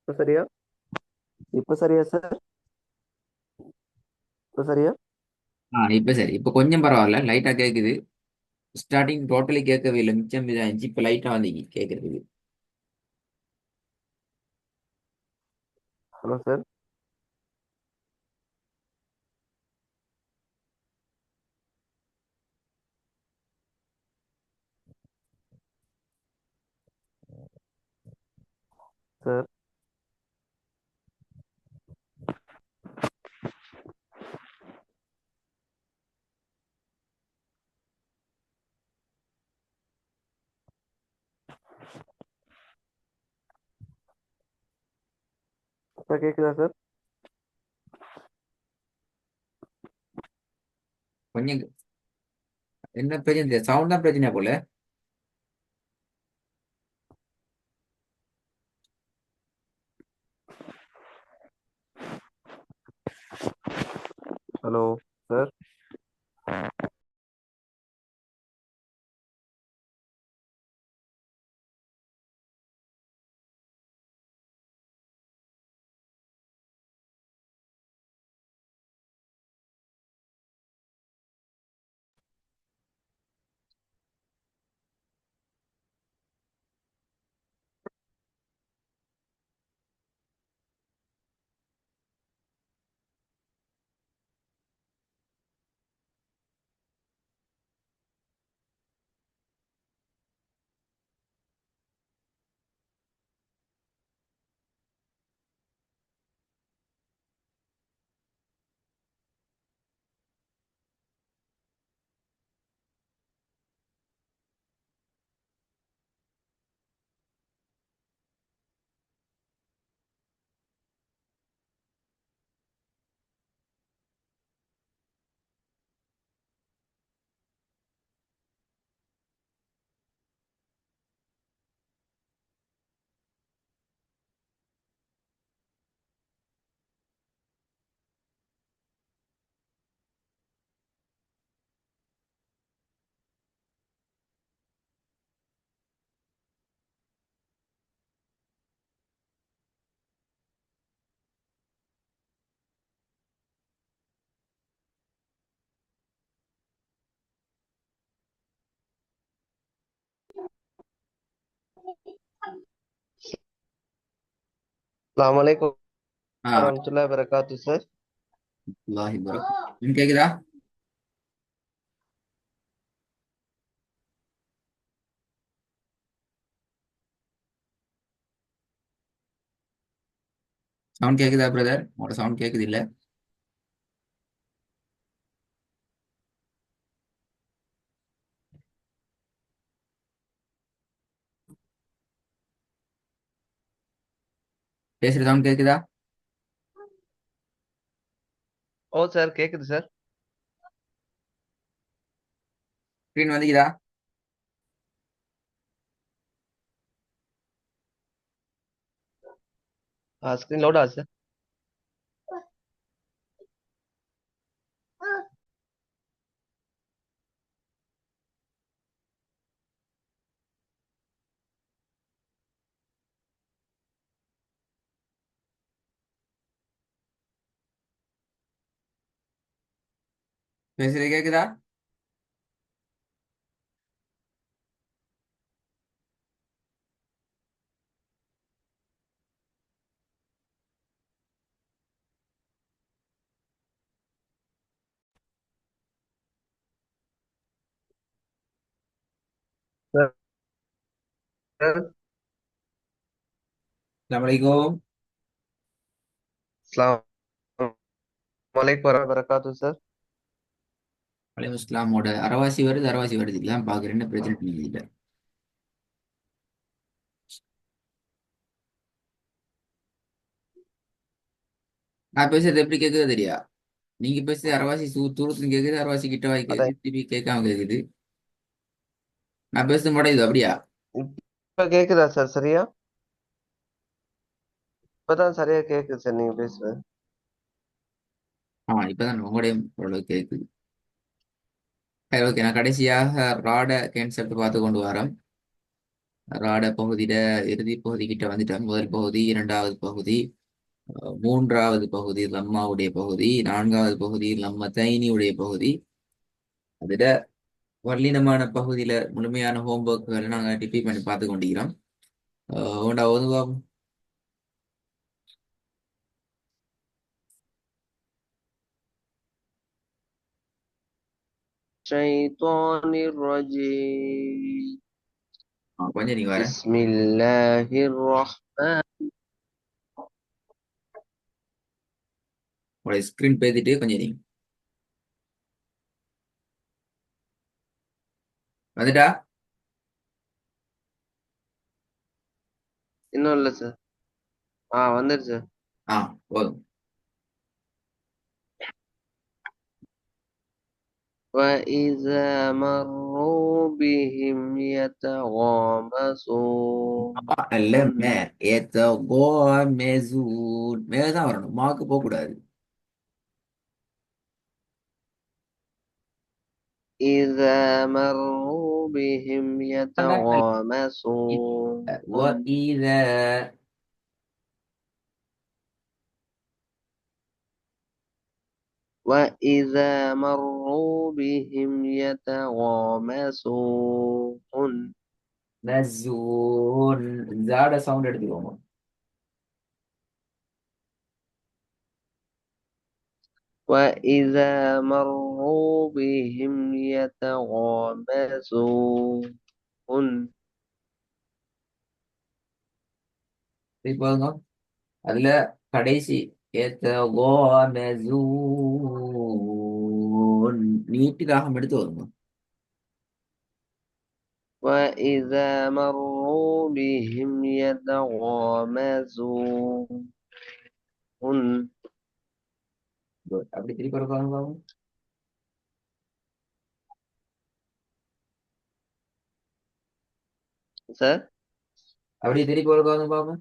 இப்ப சரியா? இப்ப சரியா சார்? இப்ப சரியா? இப்ப சரி, இப்ப கொஞ்சம் பரவாயில்ல, லைட்டா கேக்குது. ஸ்டார்டிங் டோட்டலி கேட்கவே இல்லை, மிச்சம் இதாச்சு. இப்ப லைட்டா வந்து கேக்குறதுக்கு. Hello sir. சார். இப்ப கேக்குதா சார்? கொஞ்சம் என்ன பிரச்சனை, சவுண்ட் தான் பிரச்சனை போல. Hello sir. அஸ்ஸலாமு அலைக்கும் ஆஹ் வரஹ்மத்துல்லாஹி வபரகாத்துஹு சார். அல்லாஹி பரக். கேக்குதா? சவுண்ட் கேக்குதா பிரதர்? உங்களோட சவுண்ட் கேக்குது இல்ல? பேசுற சவுண்ட் கேக்குதா? ஓ சார் கேக்குது சார். ஸ்கிரீன் வந்துக்குதா? ஸ்கிரீன் லோட் ஆகுது சார். பேசுறது கேக்குதா? சார். அஸ்ஸலாமு அலைக்கும். அஸ்ஸலாமு அலைக்கும் வரஹ்மத்துல்லாஹி சார். வலைக்கும் இஸ்லாமோட அரவாசி வருது, அரவாசி வருது இல்ல பாக்குறேன். என்ன பிரச்சனை இல்லை. நான் பேசுறது எப்படி கேக்குது தெரியா? நீங்க பேசுறது அரவாசி தூரத்துல கேக்குது, அரவாசி கிட்ட வாய் அதான் கேக்குது, திருப்பி கேட்காம கேக்குது. நான் பேசுறது முடையுது அப்படியா? இப்ப கேக்குதா சார் சரியா? இப்பதான் சரியா கேக்குது சார் நீங்க பேசுறது. இப்பதான் உங்களுடைய ஓரளவு கேக்குது. சரி, ஓகே. நான் கடைசியாக ராட கேன்செப்ட் பார்த்து கொண்டு வரேன். ராட பகுதியில இறுதி பகுதி கிட்ட வந்துட்டோம். முதல் பகுதி, இரண்டாவது பகுதி, மூன்றாவது பகுதி லம்மாவுடைய பகுதி, நான்காவது பகுதி லம்ம தைனியுடைய பகுதி. அதுல வல்லினமான பகுதியில முழுமையான ஹோம்ஒர்க்குகளை நாங்க ரிப்பீட் பண்ணி பார்த்து கொண்டிருக்கிறோம். உண்டா ஒதுவாகும். الشيطان الرجيم கொஞ்சம் நீங்க வர بسم الله الرحمن உங்களுடைய ஸ்கிரீன் பேசிட்டு கொஞ்சம் நீங்க வந்துட்டா. இன்னும் இல்ல சார். வந்துருச்சு சார். போதும். وإذا مروا بهم يتغامزون அல்ல மே ஏத்த கோ மேசூன் மேதான் வரணும், மாக்கு போக கூடாது. إذا مروا بهم يتغامزون وإذا وإذا مروا بهم يتغامزون مزون زاد சவுண்ட் எடுத்துக்கோங்க. وإذا مروا بهم يتغامزون பாருங்க, அதுல கடைசி ஏத்த கோ மேசூன் நீட்டுக்காக எடுத்து வருங்க. وإذا مروا بهم يتغامزون அப்படி திருப்பி பாருங்க. சார் அப்படி திருப்பி பாருங்க.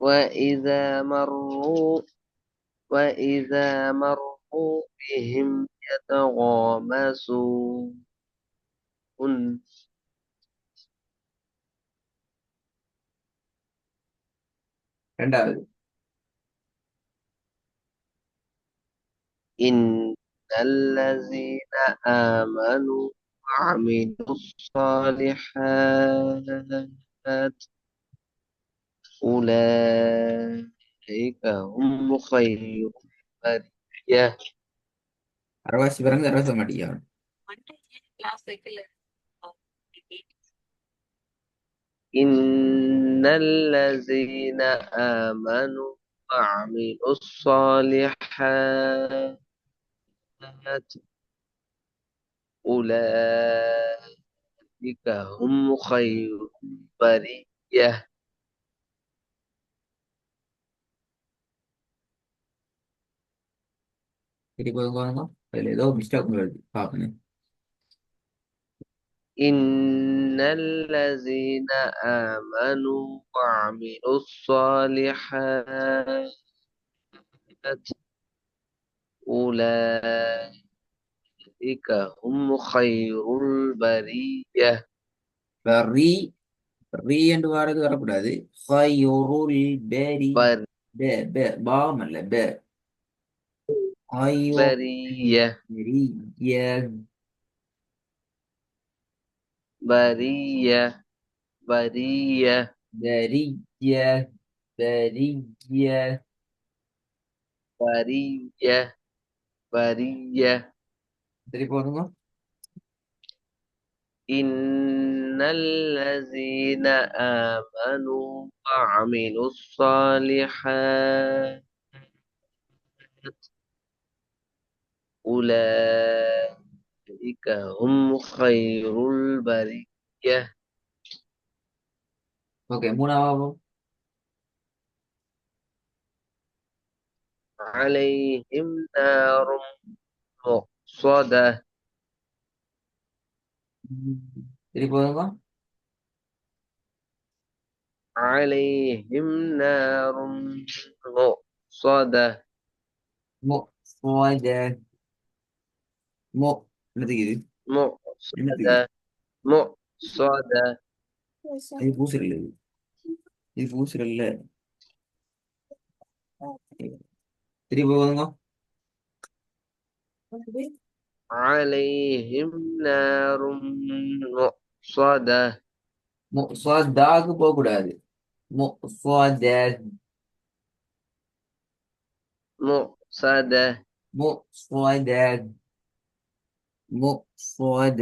وإذا مروا بهم يتغامزون ரெண்டாவது إن الذين آمنوا وعملوا الصالحات أولئك هم خير البرية அரவாசி பிறந்து அரவாச மாட்டியா. إن الذين آمنوا وعملوا الصالحات أولئك هم خير البرية திருப்பி பாருங்க. அதுல ஏதோ மிஸ்டேக் வருது பாக்கணும். إن الذين آمنوا وعملوا الصالحات أولئك هم خير البرية ரீ ரீ என்று வாரது வரக்கூடாது. ஹையுருல் பெரி பாம் அல்ல பே برية برية برية برية برية برية برية திருப்பி போதுங்க. إن الذين آمنوا وعملوا الصالحات أولئك هم خير البرية ஓகே, மூணாவது عليهم نار مؤصدة திருப்பி போதுங்க. عليهم نار مؤصدة மோ சுவாஜ மோ என்னத்துக்கு இது? என்னத்துக்கு? مؤصدة مؤصدة இது பூசல் இல்லை. இது பூசல் இல்ல. திருப்பி போதுங்க. عليهم نار مؤصدة தாக்கு போக கூடாது. முஸ்வத مؤصدة முஸ்வத முஸ்வத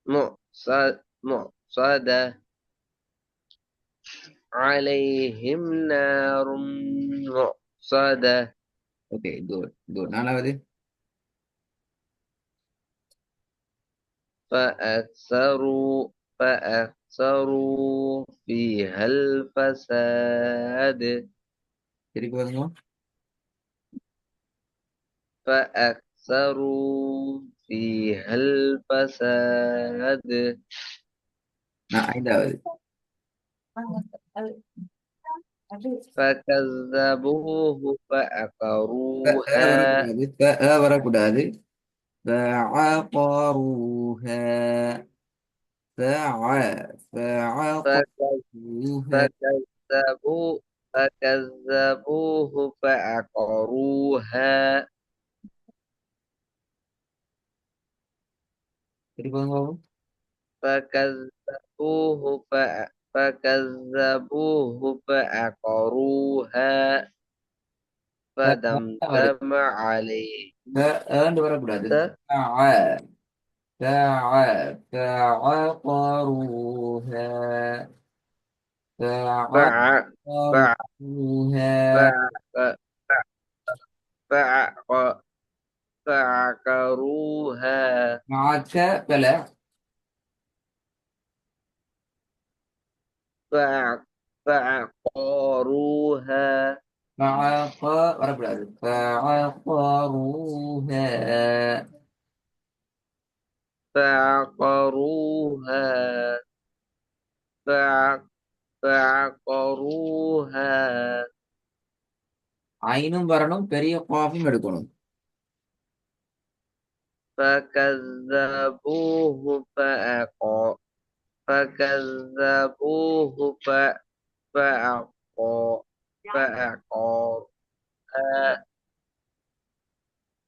مؤصدة مؤصدة عليهم نار مؤصدة ஓகே குட் குட். நாலாவது. فأكثروا فيها الفساد திருப்பி போதுங்க. فأكثروا فيها الفساد ஐந்தாவது. فكذبوه فعقروها வரக்கூடாது. வரக்கூடாது. فعقروها فك- فعقروها. فكذبوا فكذبوه فعقروها திருப்பி போதுங்க. فكذبوه فكذبوه فعقروها வருது. فدمدم عليهم வரக்கூடாது. فعقروها فع فع فعقروها. فع فع فعقروها معك بلا. فعقروها வரக்கூடாது. فعقروها فعقروها فع- فعقروها ஐனும் வரணும், பெரிய காஃபும் எடுக்கணும். فكذبوه فكذبوه فعقر فعقر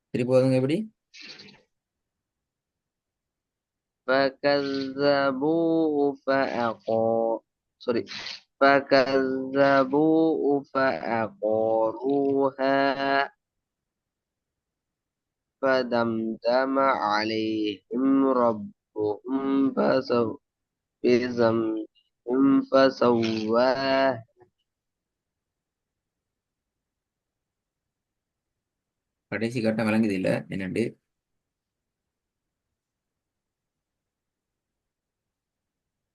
திருப்பி போதுங்க. எப்படி? فكذبوه فعقر سوري فكذبوه فعقروها فدمدم عليهم ربهم بذنبهم فسواه கடைசி கட்டம் விளங்குது இல்ல என்னண்டு?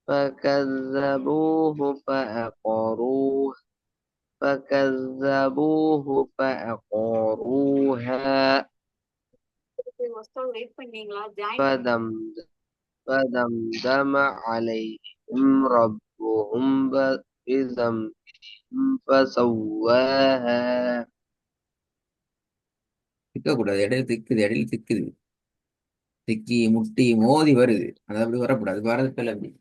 فكذبوه فعقروها فدمدم فدمدم عليهم ربهم بذنبهم فسواها திக்கக்கூடாது. இடையில திக்குது, இடையில திக்குது. திக்கி முட்டி மோதி வருது. அது அப்படி வரக்கூடாது. வரதுல அப்படி.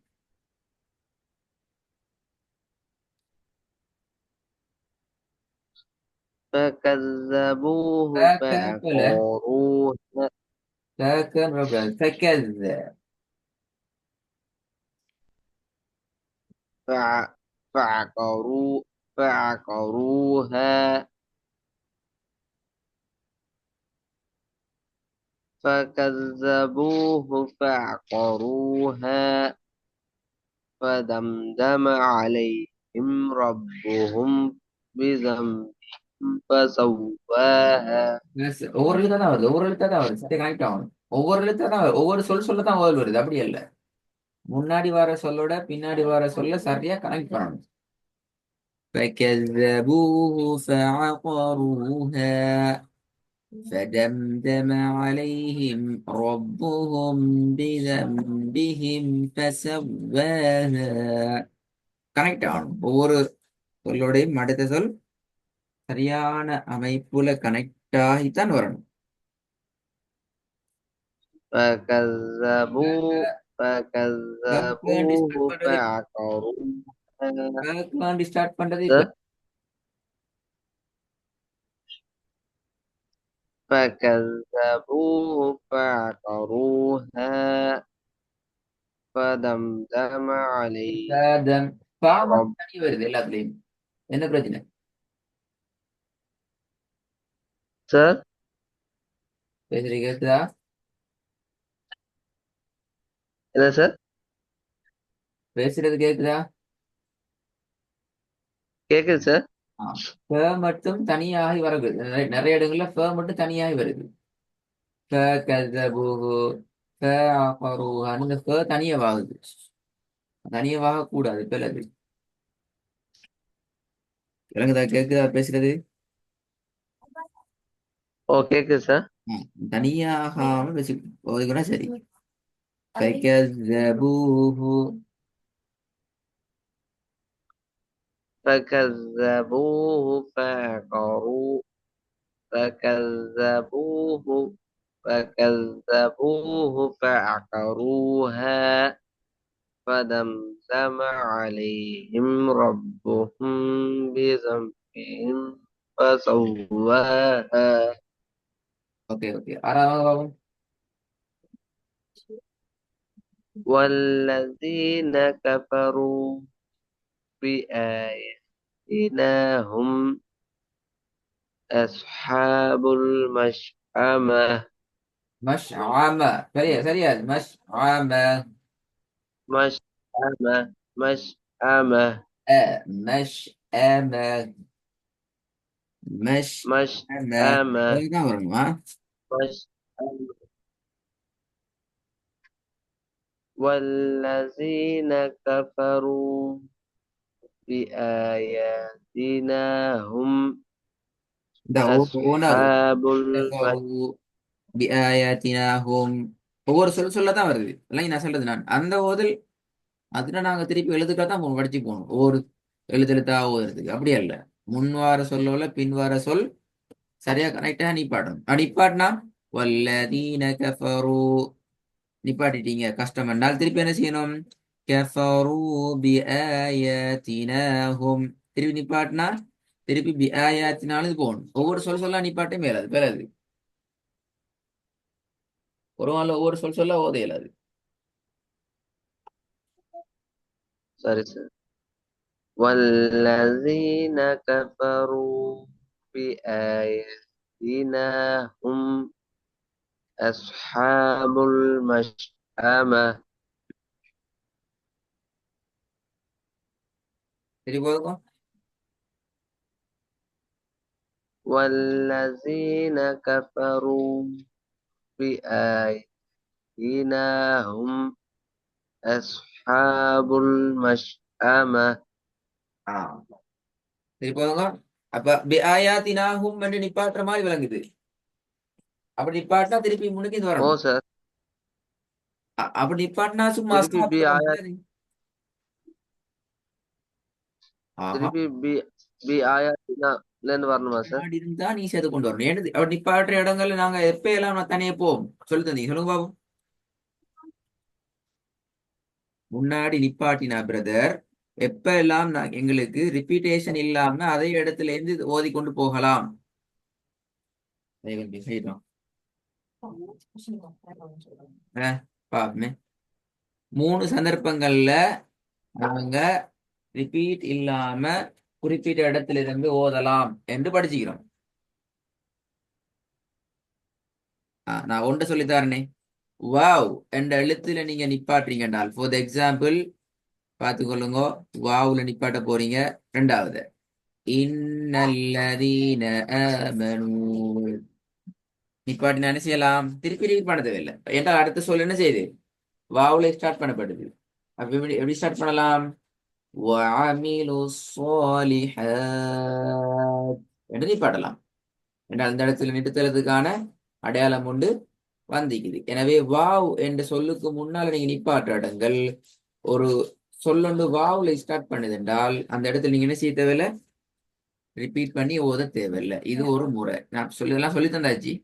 فكذبوه தக்கல فعقروها தக்கன்னு வரக்கூடாது. தக்கத فعقروا فعقروها فكذبوه فعقروها فدمدم عليهم ربهم بذنبهم فسواها ஒவ்வொரு எழுத்தா தான் வருது. ஒவ்வொரு எழுத்தா தான் வருது. சரி கனெக்ட் ஆகணும். ஒவ்வொரு எழுத்தா தான் வருது. ஒவ்வொரு சொல்லதான் ஓதல் வருது. அப்படி இல்ல. முன்னாடி வர சொல்லோட பின்னாடி வர சொல்ல சரியா கனெக்ட் பண்ணணும். فكذبوه فعقروها فدمدم عليهم ربهم بذنبهم فسواها. கனெக்ட் ஆகணும். ஒவ்வொரு சொல்லோடையும் அடுத்த சொல் சரியான அமைப்புல கனெக்ட் ஆகித்தான் வரணும். فكذبوا ஸ்டார்ட் فكذبوه பண்றது فعقروها ஸ்டார்ட் பண்றது இப்ப فكذبوه فعقروها فدمدم عليهم பா رب மட்டும் தனி வருது எல்லாத்துலயும் என்ன பிரச்சனை சார் பேசுறது கேக்குதா என்ன சார் பேசுறது கேக்குதா கேக்குது சார் ஃப மட்டும் தனியாகி வருது நிறைய இடங்கள்ல ஃப மட்டும் தனியாகி வருது ஃப கஸபூஹு ஃப அஃபரூஹான்னு இந்த ஃப தனியவாகுது தனியவாக கூடாது பிறகு விளங்குதா கேக்குதா பேசுறது ஓ கேக்குது சார் தனியாகாம பேசி போதுக்குன்னா சரி ஃபகஸபூஹு فكذبوه فعقروا فكذبوه فكذبوه فعقروها فدمدم عليهم ربهم بذنبهم فسواها ஓகே ஓகே ஆறாவது பாவம் والذين كفروا بآياتنا هم أصحاب المشأمة மஷ்ஆம சரியா சரியா மஷ்ஆம مشأمة مشأمة மஷ்ஆம மஷ்ஆம مشأمة தான் வரணுமா مشأمة والذين كفروا بآياتنا هم இந்த ஓனர் أصحاب المشأمة பிஆயாத்தினாஹும் ஒவ்வொரு சொல்லதான் வருது இல்லை நான் சொல்றது நான் அந்த ஓதல் அதுல நாங்க திருப்பி எழுதுக்கா தான் படிச்சு போகணும் ஒவ்வொரு எழுத்தெழுத்தா ஓதுறதுக்கு அப்படியே இல்ல முன்வார சொல்லல பின்வார சொல் சரியா கரெக்டா நிப்பாட்டணும் நிப்பாட்டினா வல்லதீன கஃபரு நிப்பாட்டிட்டீங்க கஷ்டம் என்றால் திருப்பி என்ன செய்யணும் கஃபரு பிஆயாத்தினாஹும் திருப்பி நிப்பாட்டினா திருப்பி பிஆயாத்தினாலும் போகணும் ஒவ்வொரு சொல்ல நிப்பாட்டே மேலாது பேராது ஒரு நாள் ஒவ்வொரு சொல்ல ஓத இயலாது sorry sir والذين كفروا بآياتنا هم أصحاب المشأمة சரி போதும் والذين كفروا بآياتنا هم أصحاب المشأمة சரி போதுங்க அப்ப பிஆயாத்தினாஹும் என்று நிப்பாட்டுற மாதிரி விளங்குது அப்படி நிப்பாட்டினா திருப்பி முன்னுக்கு இது ஓ வரணும் சார் அப்படி நிப்பாட்டினா சும்மா திருப்பி அஸ்ஹாப் பி சொல்லணும். ஆயா ஆஹா திருப்பி பி ஆயாத்தினா இருந்து வரணுமா சார் முன்னாடி இருந்தா நீ சேர்த்து கொண்டு வரணும் ஏன்னு அப்படி நிப்பாட்டுற இடங்கள்ல நாங்க எப்ப எல்லாம் நான் தனியே போவோம் சொல்லி தந்தீங்க சொல்லுங்க பாபு முன்னாடி நிப்பாட்டினா பிரதர் எப்ப எல்லாம் எங்களுக்கு ரிப்பீட்டேஷன் இல்லாம அதே இடத்துல இருந்து ஓதி கொண்டு போகலாம் செய்யலாம் பாப்பமே 3 சந்தர்ப்பங்கள்ல நாங்க ரிப்பீட் இல்லாம குறிப்பிட்ட இடத்துல இருந்து ஓதலாம் என்று படிச்சுக்கிறோம் நான் ஒன்றை சொல்லித்தாரனே வாவ் என்ற எழுத்துல நீங்க நிப்பாட்டுறீங்க என்றால் ஃபார் எக்ஸாம்பிள் பார்த்துக்கொள்ளுங்க வாவுல நிப்பாட்ட போறீங்க ரெண்டாவது இன்னல்லதீன ஆமனூ நிப்பாட்டினா என்ன செய்யலாம் திருப்பி ரிப்பீட் பண்ண தேவையில்லை ஏன்டா அடுத்த சொல் என்ன செய்யுது வாவுல ஸ்டார்ட் பண்ணப்படுது அப்ப எப்படி ஸ்டார்ட் பண்ணலாம் وعملوا الصالحات என்று நிப்பாட்டலாம் என்றால் இந்த இடத்துல நிறுத்துறதுக்கான அடையாளம் உண்டு வந்திக்குது எனவே வாவ் என்ற சொல்லுக்கு முன்னால நீங்க நிப்பாட்ட இடங்கள் ஒரு சொல்லொண்டு வாவுல ஸ்டார்ட் பண்ணுது என்றால் அந்த இடத்துல நீங்க என்ன செய்ய தேவையில்லை ரிப்பீட் பண்ணி ஓத தேவையில்லை இது ஒரு முறை நான் இதெல்லாம் சொல்லி தந்தாச்சு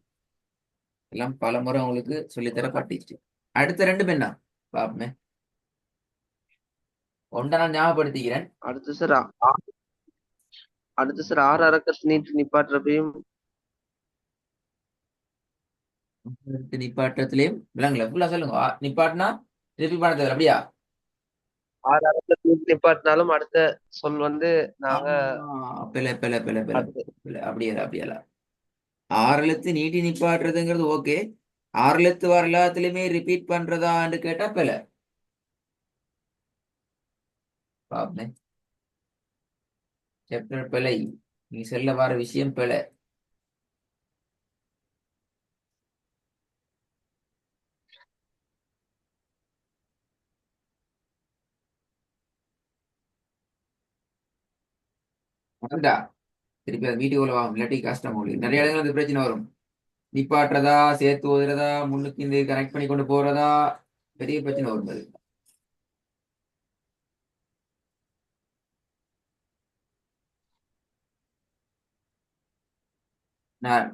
எல்லாம் பல முறை உங்களுக்கு சொல்லித்தரப்பட்டுச்சு. அடுத்த ரெண்டு என்ன பாப்பமே, ஒன்றை நான் ஞாபகப்படுத்திக்கிறேன். அடுத்து சார் அடுத்து சார் ஆறு அறக்கத்து நீட்டு நிப்பாட்டுறப்பையும் நிப்பாட்டத்திலையும் விலங்குல ஃபுல்லா சொல்லுங்க. நிப்பாட்டினா திருப்பி பண்ண தேவை அப்படியா? ஆறு அறக்கத்து நீட்டு நிப்பாட்டினாலும் அடுத்த சொல் வந்து நாங்க பிள்ளை பிள்ளை பிள்ளை பிள்ளை அடுத்து பிள்ளை அப்படியல அப்படியல. 6 எழுத்து நீட்டி நிப்பாட்டுறதுங்கிறது ஓகே. 6 எழுத்து வர எல்லாத்துலயுமே ரிப்பீட் பண்றதான்னு கேட்டா பிள்ளை. பாப்பேன் சாப்டர் பிழை, நீ சொல்ல வர விஷயம் பிழை. அதுடா திருப்பி அது வீட்டுக்குள்ள வாங்க, இல்லாட்டி கஷ்டம் உங்களுக்கு. நிறைய இடங்கள் அந்த பிரச்சனை வரும். நிப்பாட்டுறதா, சேர்த்து ஓதுறதா, முன்னுக்கு இந்த கனெக்ட் பண்ணி கொண்டு போறதா, பெரிய பிரச்சனை வரும் அது. நான்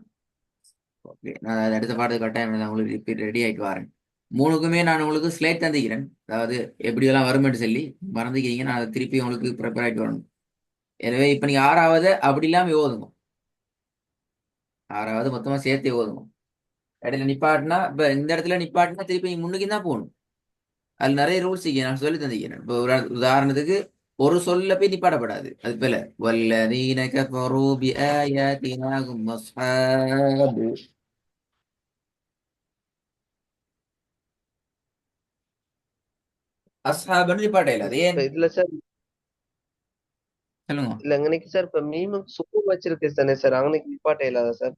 ஓகே, நான் அது அடுத்த பாட்டு கட்டாயம் நான் உங்களுக்கு ரிப்பீட் ரெடி ஆயிட்டு வரேன். மூணுக்குமே நான் உங்களுக்கு ஸ்லேட் தந்திக்கிறேன். அதாவது எப்படியெல்லாம் வருமென்று சொல்லி மறந்துக்கிறீங்க. நான் அதை திருப்பி உங்களுக்கு ப்ரிப்பேர் ஆயிட்டு வரணும். எனவே இப்ப நீங்க 6வது அப்படி இல்லாம ஓதுங்க. 6வது மொத்தமா சேர்த்தே ஓதுங்க. இடையில நிப்பாட்டினா, இப்ப இந்த இடத்துல நிப்பாட்டினா திருப்பி நீங்க முன்னுக்கு தான் போகணும். அது நிறைய ரூல்ஸ் நான் சொல்லி தந்திக்கிறேன். இப்போ ஒரு உதாரணத்துக்கு ஒரு சொல்ல போய் நிப்பாடப்படாது. அது போல வல்லதீன கஃபரு பிஆயாத்தினா ஹும் அஸ்ஹாபு. அஸ்ஹாபுன்னு நிப்பாட்டையில அது ஏன் இப்ப இதுல சார் சொல்லுங்க. இல்ல அங்கனைக்கு சார் இப்ப மீமுக்கு சுக்கூன் வச்சிருக்கு தானே சார் அங்கனைக்கு நிப்பாட்ட இல்லாத சார்.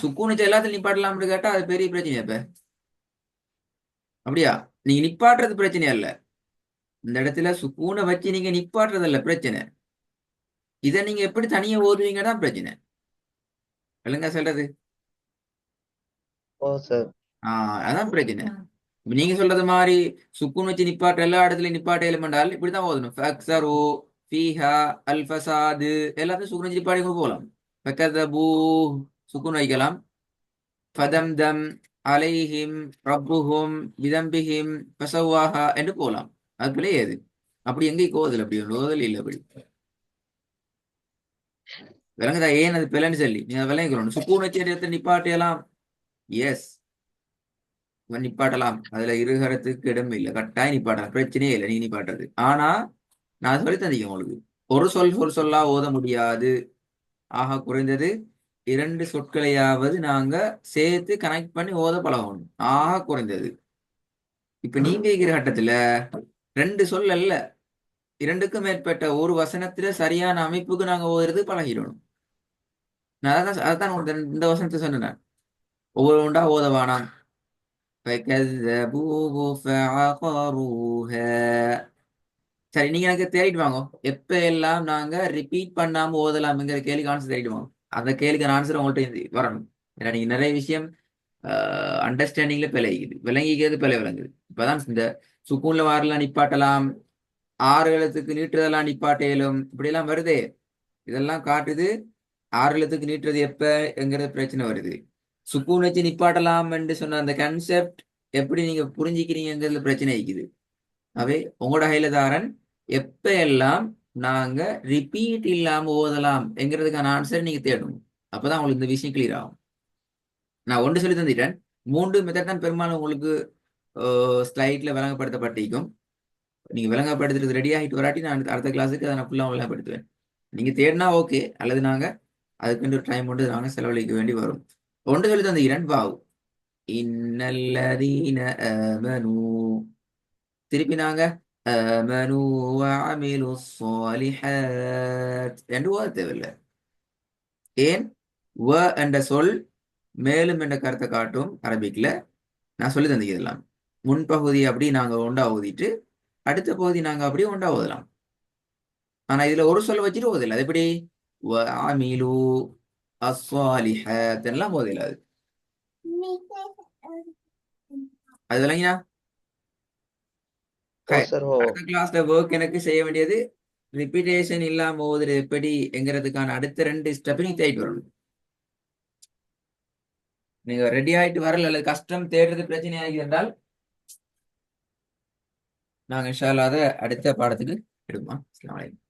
சுக்கூனுச்சு எல்லாத்தையும் நிப்பாட்டலாம்னு கேட்டா அது பெரிய பிரச்சனை. இப்ப அப்படியா? நீங்க நிப்பாட்டுறது பிரச்சனை இல்ல. இந்த இடத்துல சுக்கூனை வச்சு நீங்க நிப்பாட்டுறது இல்ல பிரச்சனை. இதை நீங்க எப்படி தனியா ஓதுவீங்கன்னா பிரச்சனை. இல்லைங்க சொல்றது. ஓ சார். அதான் பிரச்சனை. இப்ப நீங்க சொல்றது மாதிரி சுக்குன் வச்சு நிப்பாட்ட எல்லா இடத்துலயும் நிப்பாட்ட எலிமெண்டால் இப்படிதான் ஓதணும். ஃபக்ஸரு ஃபீஹா அல் ஃபசாது எல்லாத்தையும் சுக்குன் வச்சு நிப்பாட்டி கூட போகலாம். ஃபகதபூ சுக்குன் வைக்கலாம். ஃபதம்தம் அலைஹிம் ரப்புஹும் பிதம்பிஹிம் ஃபசவாஹா என்று போகலாம். அது பிள்ளை ஏது அப்படி எங்கே கோதல் அப்படி ஓதல் இல்லை. அப்படி விளங்குதா ஏன் அது பிள்ளைன்னு சொல்லி நீங்க விளங்கிக்கணும். சுக்குன் வச்சு இடத்துல நிப்பாட்டியலாம். எஸ், நிப்பாட்டலாம். அதுல இருகரத்துக்கு இடம் இல்லை. கட்டாயம் நிப்பாட்டலாம், பிரச்சனையே இல்லை நீ நிப்பாட்டுறது. ஆனா நான் சொல்லி தந்தீங்க உங்களுக்கு, ஒரு சொல்லா ஓத முடியாது. ஆக குறைந்தது 2 சொற்களையாவது நாங்க சேர்த்து கனெக்ட் பண்ணி ஓத பழகணும். ஆக குறைந்தது. இப்ப நீங்க இருக்கிற கட்டத்துல 2 சொல் அல்ல, 2க்கும் மேற்பட்ட ஒரு வசனத்துல சரியான அமைப்புக்கு நாங்க ஓதுறது பழகிடணும். நான் அதான் உங்களுக்கு இந்த வசனத்தை சொன்னேன். ஒவ்வொரு உண்டா ஓதவானாம். فكذبوه فعقروها. சரி, நீங்க எனக்கு தேடிட்டு வாங்க. எப்ப எல்லாம் நாங்க ரிப்பீட் பண்ணாம ஓதலாம்ங்கிற கேள்விக்கு ஆன்சர் தேடிட்டு வாங்க. அந்த கேள்விக்கு ஆன்சர் உங்கள்கிட்ட வரணும். ஏன்னா நீங்க நிறைய விஷயம் அண்டர்ஸ்டாண்டிங்ல விளங்கிக்கிறது விளங்குது. இப்பதான் இந்த சுக்கூன்ல வாரெல்லாம் நிப்பாட்டலாம், 6 எழுத்துக்கு நீட்டுறதெல்லாம் நிப்பாட்டையிலும் இப்படி எல்லாம் வருதே. இதெல்லாம் காட்டுது 6 எழுத்துக்கு நீட்டுறது எப்பங்கிறது பிரச்சனை வருது. சுக்கூன் வச்சு நிப்பாட்டலாம் என்று சொன்ன அந்த கான்செப்ட் எப்படி நீங்க புரிஞ்சுக்கிறீங்கிறது பிரச்சனை இருக்குது. அவை உங்களோட கையிலதாரன் எப்ப எல்லாம் நாங்க ரிப்பீட் இல்லாம ஓதலாம் என்கிறதுக்கான ஆன்சர் நீங்க தேடணும். அப்பதான் உங்களுக்கு இந்த விஷயம் கிளியர் ஆகும். நான் ஒன்று சொல்லி தந்துட்டேன். 3 மெத்தட் தான் பெரும்பாலும் உங்களுக்கு ஸ்லைட்ல விளங்கப்படுத்தப்பட்டிருக்கும். நீங்க விளங்கப்படுத்துறது ரெடி ஆகிட்டு வராட்டி நான் அடுத்த கிளாஸுக்கு அதை நான் ஃபுல்லாக விளங்கப்படுத்துவேன். நீங்க தேடினா ஓகே, அல்லது நாங்க அதுக்கு டைம் கொண்டு நாங்க செலவழிக்க வேண்டி வரும். ஒன்று சொல்லி தந்துக்கிறேன். வாவ் இன்னல்லதீன ஆமனூ. திருப்பி நாங்க ஆமனூ வஅமிலு ஸாலிஹாத் என்று ஓத தேவையில்லை. ஏன்? வ என்ற சொல் மேலும் என்ற கருத்தை காட்டும் அரபிக்ல. நான் சொல்லி தந்துக்கலாம். முன்பகுதி அப்படி நாங்க ஒண்டா ஓதிட்டு அடுத்த பகுதி நாங்க அப்படியே ஒண்டா ஓதலாம். ஆனா இதுல ஒரு சொல்ல வச்சுட்டு ஓதல. அது எப்படி? வஅமிலு அஸ்ஸாலிஹாத் எல்லாம் ஓதல. அது விளங்கினா ஓ சார். ஓ அடுத்த கிளாஸ்ல ஒர்க் எனக்கு செய்ய வேண்டியது ரிப்பீட்டேஷன் இல்லாம ஓதுறது எப்படி என்கிறதுக்கான அடுத்த 2 ஸ்டெப் நீங்க தேடிட்டு வரணும். நீங்க ரெடி ஆயிட்டு வரல அல்லது கஷ்டம் தேடுறது பிரச்சனை ஆகி என்றால் நாங்க இன்ஷா அல்லாஹ் அதை அடுத்த பாடத்துக்கு எடுப்போம். அஸ்ஸலாமு அலைக்கும்.